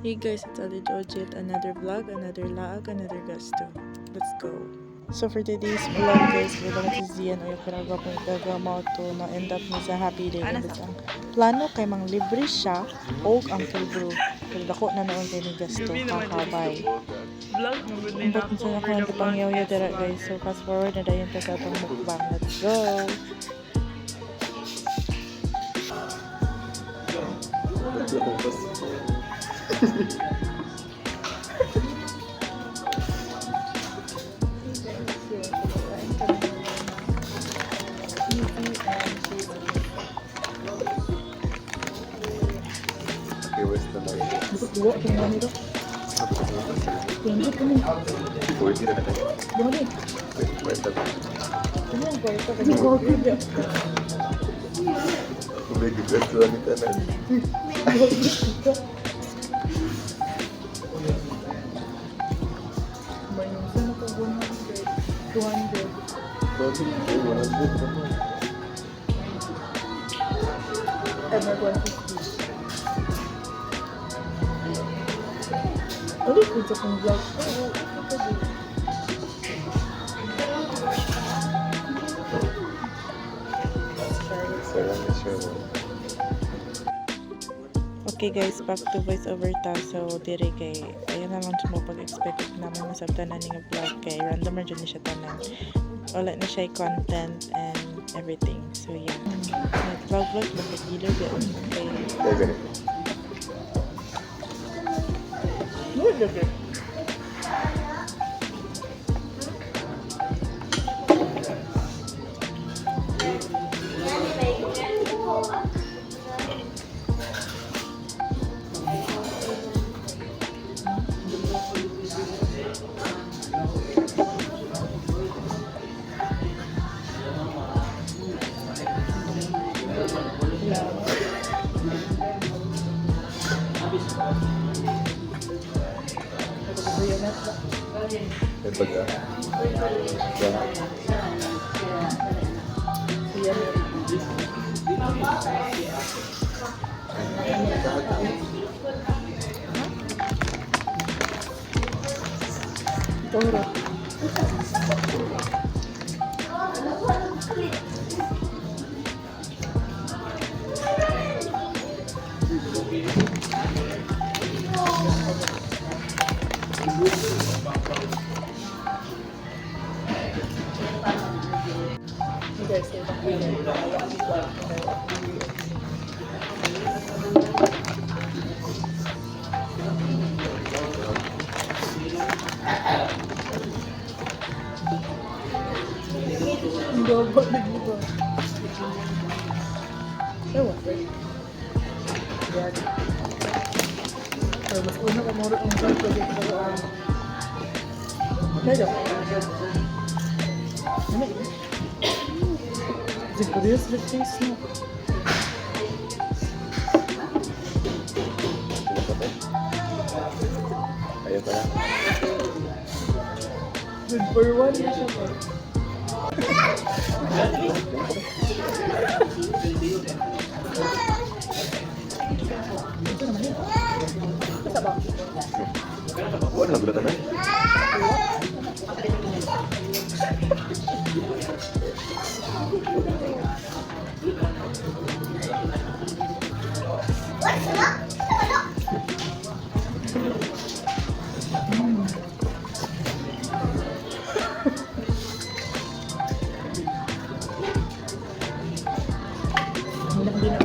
Hey guys, it's Ali Joji at another vlog, another laag, another gusto. Let's go. So for today's vlog guys, wala na si Zian o yung pinagawa ko gagamaw to na end up niya sa happy day. Kasi ang plano kay mang libre siya o Uncle Bro. Pero dako na naon kay ni gusto, kakabay. Umbot sa ako ang pangyaw-yaw dira guys. So fast forward na dayon ta sa atong mukbang. Let's go! Dua tinggal itu. Tinggi kamu. Boleh. Kamu yang kuat kan? Kau tidak. Udah juga tuan di tanah. Banyak sana kau guna tuan dia. Bagus, bagus teman. Emer 150. Ano kung sa kong vlog? Okay guys, back to voice over ta. So diri kay ayan na lang mo pag-expect naman masabtan na ning vlog kay random ra jud ni siya tanan. Wala na siya content and everything. So yeah. Vlog magkagilo gyud kay Kayak ganito. Good looking. Baga. Toro. Guys, Dobot na dito. Ewa. Yan. Pero mas una ka moro ang vlog ko dito sa medyo. Ano yun? Sigurious with taste no. Ayo pala. Good for one na siya po. Ito naman yun. Basta ba? Wala na bulatan na. Hindi na.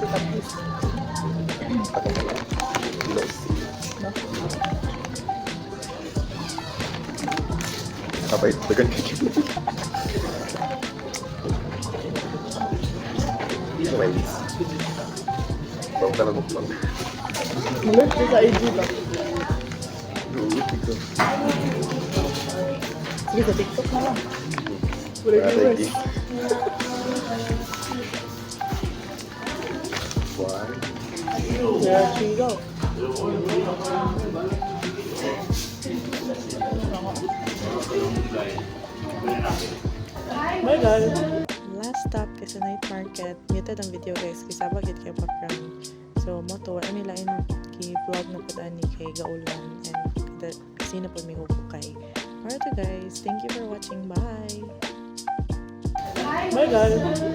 Tapis. No? Apa itu tekan kaki? Walis. Bau kalau mukbang. Mulut ko sa IG ba? Dulu itu. Sige, sa TikTok na lang. Puro Ada viewers. lagi. Why? There are 3 daw. My God. last stop kasi night market. Muted ang video guys kasi bagit kay background. So mo to wala nila in vlog na pud ani kay gaulan and kasi na pud mi hukay. Alright guys, thank you for watching. Bye. Bye guys.